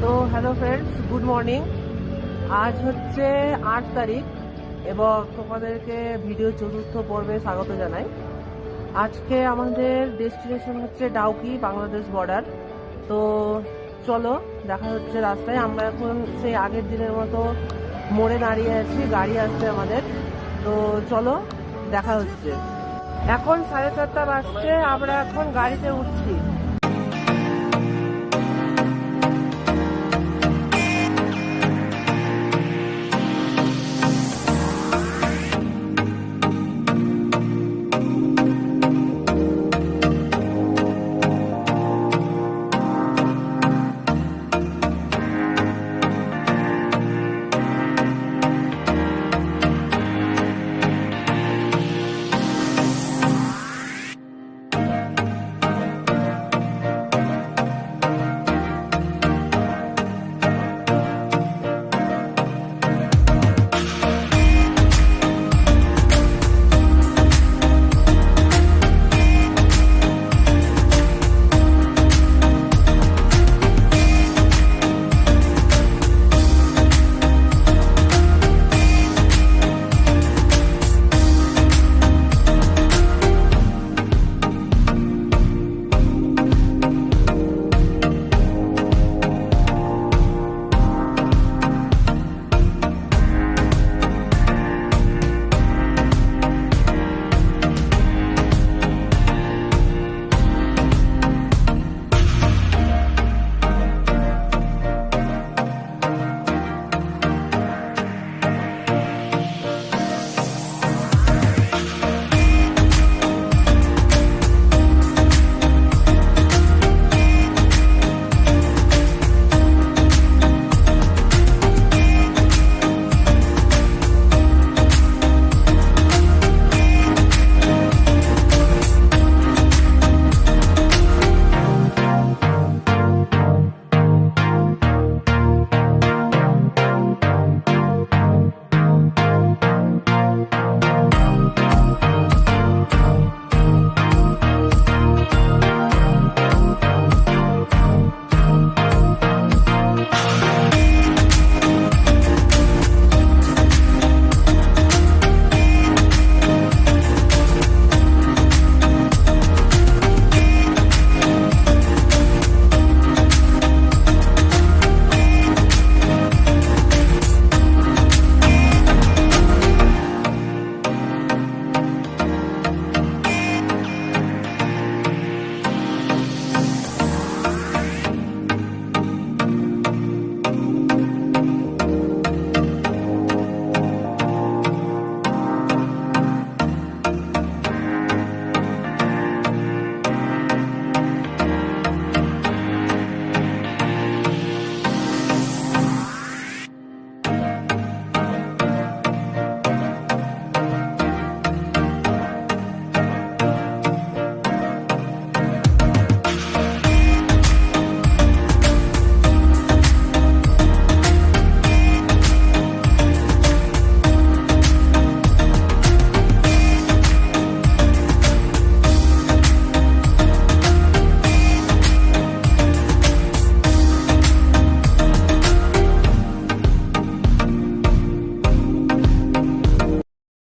তো hello friends, good morning. আজ হচ্ছে 8 তারিখ এবং তোমাদেরকে ভিডিও চতুর্থ পর্বে স্বাগত জানাই। আজকে আমাদের ডেস্টিনেশন হচ্ছে ডাউকি, বাংলাদেশ বর্ডার। তো চলো, দেখা হচ্ছে রাস্তায়। আমরা এখন সেই আগের দিনের মতো মোড়ে দাঁড়িয়ে আছি, গাড়ি আসছে আমাদের। তো চলো, দেখা হচ্ছে। এখন 7:30 বাজছে, আমরা এখন গাড়িতে উঠছি।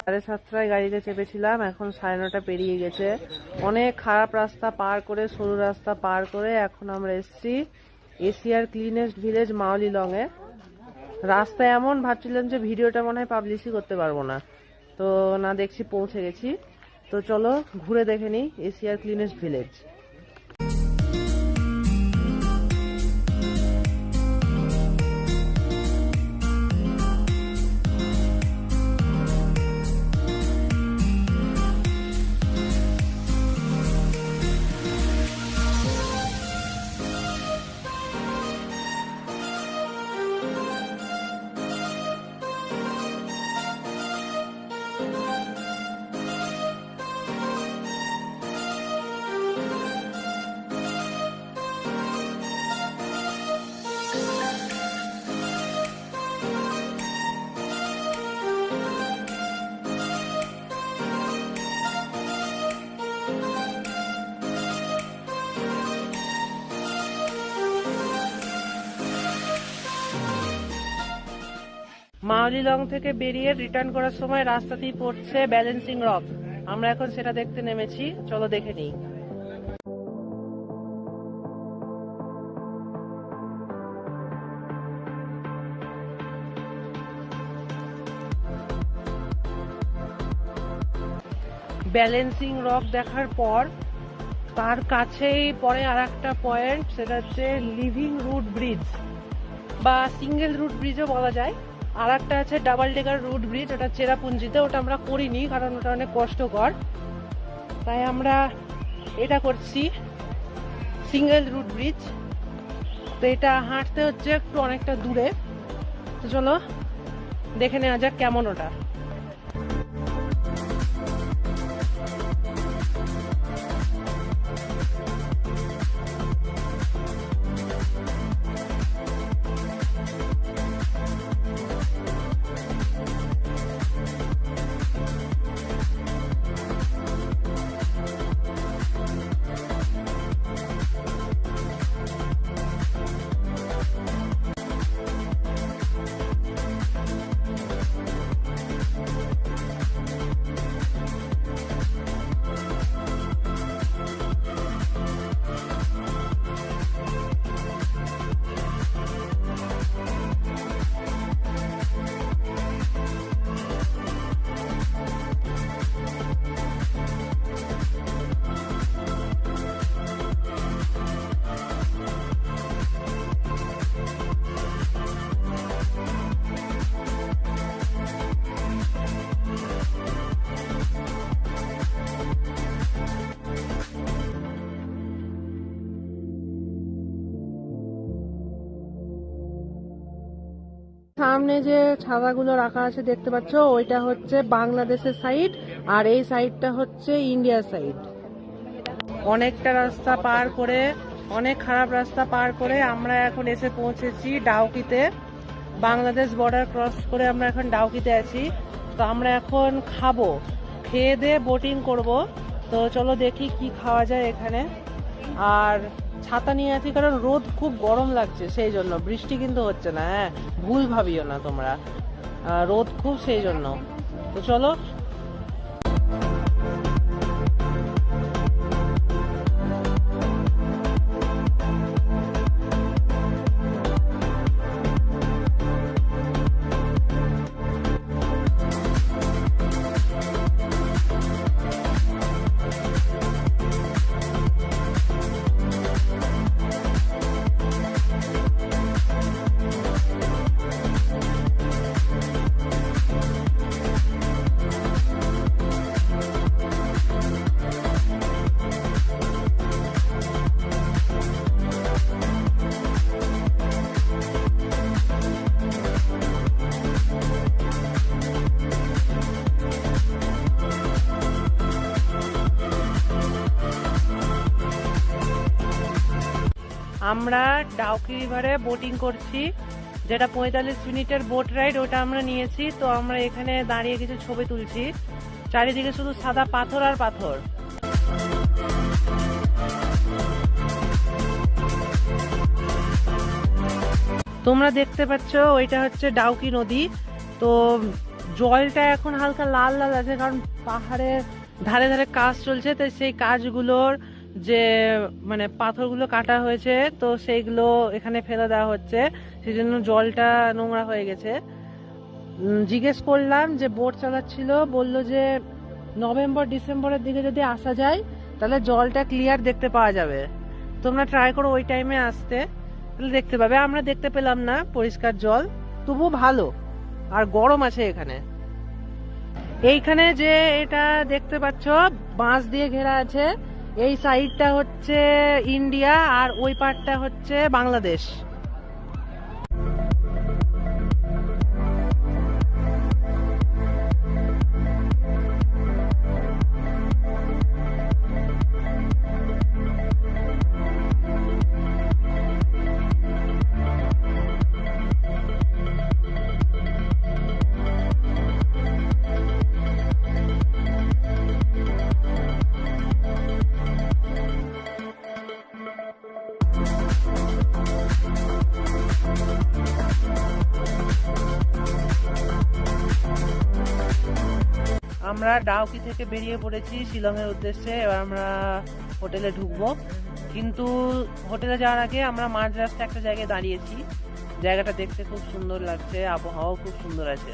সাড়ে 7টায় গাড়িতে চেপেছিলাম, এখন 9:30 পেরিয়ে গেছে। অনেক খারাপ রাস্তা পার করে, সরু রাস্তা পার করে এখন আমরা এসেছি এশিয়ার ক্লিনেস্ট ভিলেজ মাওলিলং এ। রাস্তা এমন, ভাবছিলাম যে ভিডিওটা মনে হয় পাবলিশই করতে পারবো না, তো না দেখছি পৌঁছে গেছি। তো চলো ঘুরে দেখে নিই এশিয়ার ক্লিনেস্ট ভিলেজ। মাওলিলং থেকে বেরিয়ে রিটার্ন করার সময় রাস্তাতেই পড়ছে ব্যালেন্সিং রক। আমরা এখন সেটা দেখতে নেমেছি, চলো দেখে নিই। ব্যালেন্সিং রক দেখার পর তার কাছেই পরে আর একটা পয়েন্ট, সেটা হচ্ছে লিভিং রুট ব্রিজ বা সিঙ্গেল রুট ব্রিজও বলা যায়। আর একটা আছে ডাবল ডেকার রুট ব্রিজ, ওটা চেরাপুঞ্জিতে, ওটা আমরা করিনি কারণ ওটা অনেক কষ্টকর, তাই আমরা এটা করছি সিঙ্গেল রুট ব্রিজ। তো এটা হাঁটতে হচ্ছে একটু অনেকটা দূরে, তো চলো দেখে নেওয়া যাক কেমন ওটা। সামনে যে ছাতাগুলো রাখা আছে দেখতে পাচ্ছ, ওইটা হচ্ছে বাংলাদেশের সাইড আর এই সাইডটা হচ্ছে ইন্ডিয়ার সাইড। অনেকটা রাস্তা পার করে, অনেক খারাপ রাস্তা পার করে আমরা এখন এসে পৌঁছেছি ডাউকিতে। বাংলাদেশ বর্ডার ক্রস করে আমরা এখন ডাউকিতে আছি। তো আমরা এখন খাবো, খেয়ে দিয়ে বোটিং করব। তো চলো দেখি কি খাওয়া যায় এখানে। আর ছাতা নিয়ে আছি কারণ রোদ খুব গরম লাগছে, সেই জন্য। বৃষ্টি কিন্তু হচ্ছে না, হ্যাঁ ভুল ভাবিও না তোমরা, রোদ খুব সেই জন্য। তো চলো। আমরা ডাউকি রিভারে বোটিং করছি, যেটা 45 মিনিটের বোট রাইড, ওটা আমরা নিয়েছি। তো আমরা এখানে দাঁড়িয়ে কিছু ছবি তুলছি, চারিদিকে শুধু সাদা পাথর আর পাথর। তোমরা দেখতে পাচ্ছ ওইটা হচ্ছে ডাউকি নদী। তো জলটা এখন হালকা লাল লাল আছে কারণ পাহাড়ের ধারে ধারে কাজ চলছে, তাই সেই কাজগুলোর যে মানে পাথরগুলো কাটা হয়েছে, তো সেইগুলো এখানে ফেলে দেওয়া হচ্ছে, সেই জন্য জলটা নোংরা হয়ে গেছে। জিজ্ঞেস করলাম যে বোট চালাচ্ছিল, বলল যে নভেম্বর ডিসেম্বরের দিকে যদি আসা যায় তাহলে জলটা ক্লিয়ার দেখতে পাওয়া যাবে। তোমরা ট্রাই করো ওই টাইমে আসতে, তাহলে দেখতে পাবে। আমরা দেখতে পেলাম না পরিষ্কার জল, তবু ভালো। আর গরম আছে এখানে। এইখানে যে এটা দেখতে পাচ্ছ বাঁশ দিয়ে ঘেরা আছে, এই সাইডটা হচ্ছে ইন্ডিয়া আর ওই পারটা হচ্ছে বাংলাদেশ। আমরা ডাউকি থেকে বেরিয়ে পড়েছি শিলংয়ের উদ্দেশ্যে। এবার আমরা হোটেলে ঢুকবো, কিন্তু হোটেলে যাওয়ার আগে আমরা মাঝ রাস্তায় একটা জায়গায় দাঁড়িয়েছি। জায়গাটা দেখতে খুব সুন্দর লাগছে, আবহাওয়াও খুব সুন্দর আছে।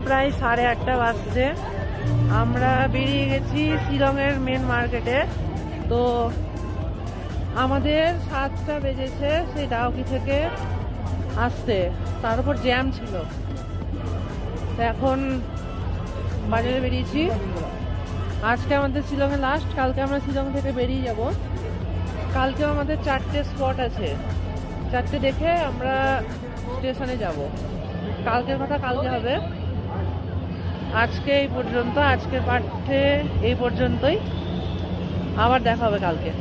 প্রায় 8:30 বাজছে। আমরা বেরিয়ে গেছি শিলংয়ের মেন মার্কেটে। তো আমাদের 7টা বেজেছে সেই ডাউকি থেকে আসতে, তার উপর জ্যাম ছিল। তো এখন বাজারে বেরিয়েছি। আজকে আমাদের শিলংয়ে লাস্ট, কালকে আমরা শিলং থেকে বেরিয়ে যাব। কালকে আমাদের 4টে স্পট আছে, 4টে দেখে আমরা স্টেশনে যাব। কালকের কথা কালকে হবে। আজকে এই পর্যন্ত, আজকের পাঠে এই পর্যন্তই। আবার দেখা হবে কালকে।